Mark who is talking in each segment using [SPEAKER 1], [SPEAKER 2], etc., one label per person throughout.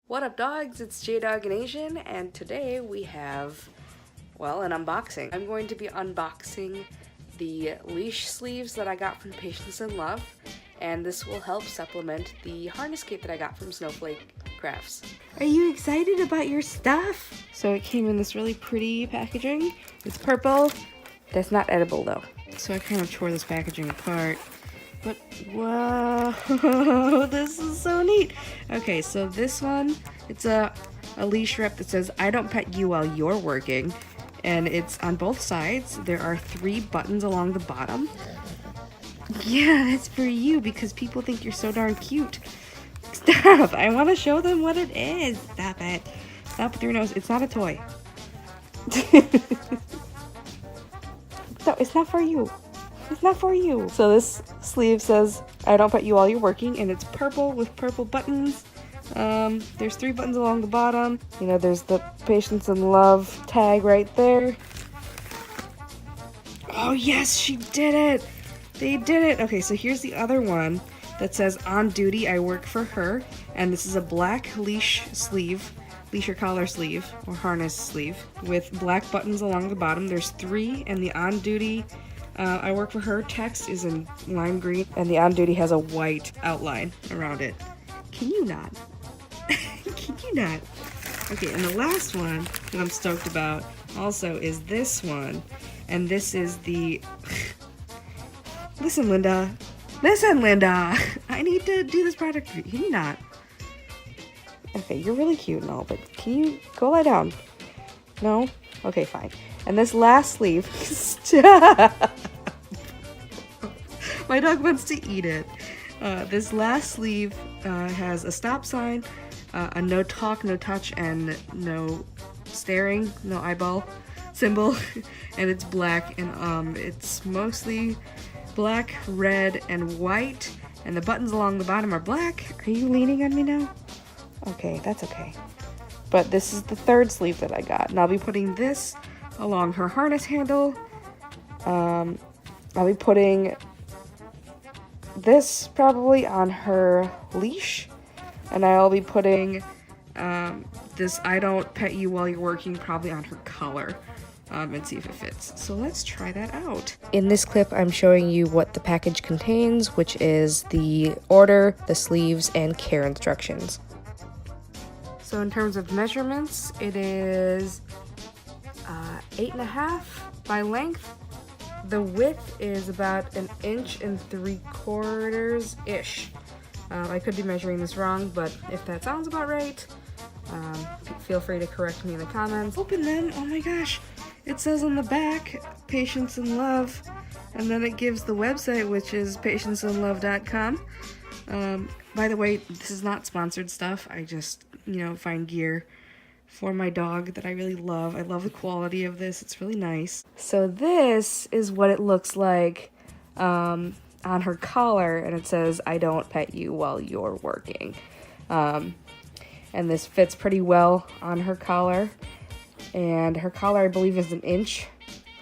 [SPEAKER 1] What up, dogs? It's J-Dog and Asian, and today we have, well, an unboxing. I'm going to be unboxing the leash sleeves that I got from Patience and Love, and this will help supplement the harness kit that I got from Snowflake Crafts. Are you excited about your stuff? So it came in this really pretty packaging. It's purple. That's not edible though. So I kind of tore this packaging apart. But, whoa, this is so neat. Okay, so this one, it's a leash wrap that says, I don't pet you while you're working. And it's on both sides. There are 3 buttons along the bottom. Yeah, that's for you because people think you're so darn cute. Stop, I want to show them what it is. Stop it. Stop with your nose. It's not a toy. No, it's not for you. It's not for you. So this sleeve says, I don't pet you while you're working, and it's purple with purple buttons. There's 3 buttons along the bottom. You know, there's the Patience and Love tag right there. Oh yes, she did it! They did it! Okay, so here's the other one that says, on duty, I work for her. And this is a black leash sleeve. Leash or collar sleeve, or harness sleeve, with black buttons along the bottom. There's 3, and the on duty, I work for her text is in lime green, and the on duty has a white outline around it. Can you not? Can you not? Okay, and the last one that I'm stoked about also is this one, and this is the... Listen, Linda. Listen, Linda. I need to do this project for you. Can you not? Okay, you're really cute and all, but can you go lie down? No? Okay, fine. And this last sleeve... Stop! My dog wants to eat it. This last sleeve has a stop sign, a no talk, no touch, and no staring, no eyeball symbol, and it's black, and it's mostly black, red, and white, and the buttons along the bottom are black. Are you leaning on me now? Okay, that's okay. But this is the 3rd sleeve that I got, and I'll be putting this along her harness handle. I'll be putting this probably on her leash, and I'll be putting this I don't pet you while you're working probably on her collar, and see if it fits. So let's try that out. In this clip, I'm showing you what the package contains, which is the order, the sleeves, and care instructions. So in terms of measurements, it is 8.5 by length. The width is about 1.75 inches-ish. I could be measuring this wrong, but if that sounds about right, feel free to correct me in the comments. Open them! Oh my gosh! It says on the back, Patience and Love, and then it gives the website, which is patienceandlove.com. By the way, this is not sponsored stuff. I just, find gear for my dog that I really love. I love the quality of this. It's really nice. So this is what it looks like on her collar, and it says, I don't pet you while you're working. And this fits pretty well on her collar. And her collar, I believe, is 1 inch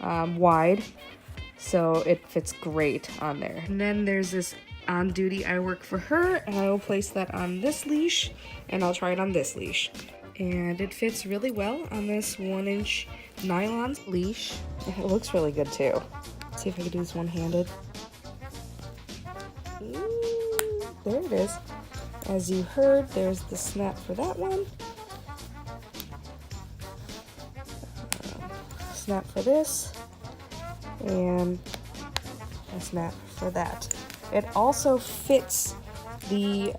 [SPEAKER 1] wide. So it fits great on there. And then there's this on duty, I work for her, and I will place that on this leash, and I'll try it on this leash. And it fits really well on this 1-inch nylon leash. It looks really good too. Let's see if I can do this one-handed. There it is. As you heard, there's the snap for that one. Snap for this. And a snap for that. It also fits the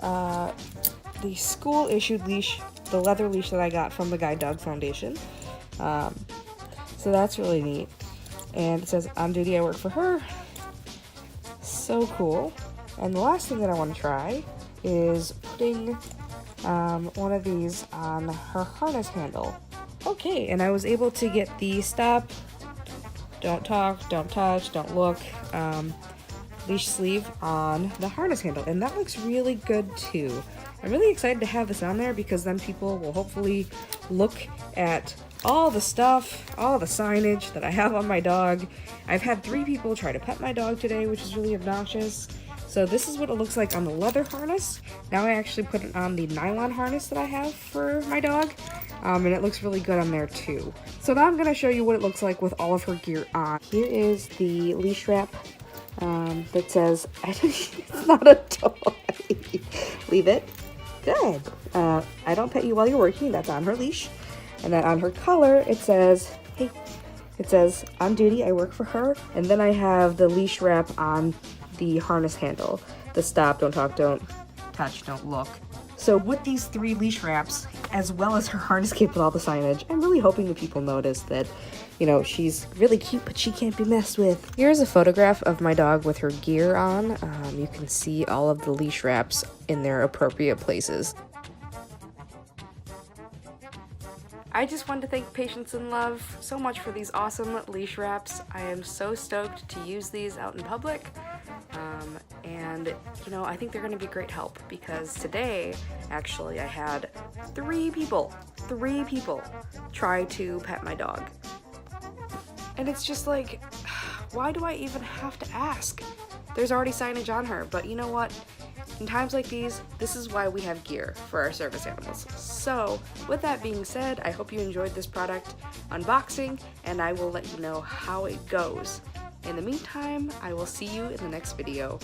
[SPEAKER 1] school-issued leash, the leather leash that I got from the Guide Dog Foundation. So that's really neat. And it says, on duty, I work for her. So cool. And the last thing that I want to try is putting one of these on her harness handle. Okay, and I was able to get the stop, don't talk, don't touch, don't look, leash sleeve on the harness handle, and that looks really good too. I'm really excited to have this on there because then people will hopefully look at all the stuff, all the signage that I have on my dog. I've had 3 people try to pet my dog today, which is really obnoxious. So this is what it looks like on the leather harness. Now I actually put it on the nylon harness that I have for my dog. And it looks really good on there too. So now I'm gonna show you what it looks like with all of her gear on. Here is the leash wrap that says, it's not a toy. Leave it. Good. I don't pet you while you're working. That's on her leash. And then on her collar, it says, hey, it says, on duty, I work for her. And then I have the leash wrap on the harness handle. The stop, don't talk, don't touch, don't look. So with these 3 leash wraps, as well as her harness cape with all the signage, I'm really hoping that people notice that, you know, she's really cute, but she can't be messed with. Here's a photograph of my dog with her gear on. You can see all of the leash wraps in their appropriate places. I just wanted to thank Patience and Love so much for these awesome leash wraps. I am so stoked to use these out in public. And, you know, I think they're going to be great help because today, actually, I had 3 people try to pet my dog. And it's just like, why do I even have to ask? There's already signage on her, but you know what? In times like these, this is why we have gear for our service animals. So, with that being said, I hope you enjoyed this product unboxing, and I will let you know how it goes. In the meantime, I will see you in the next video.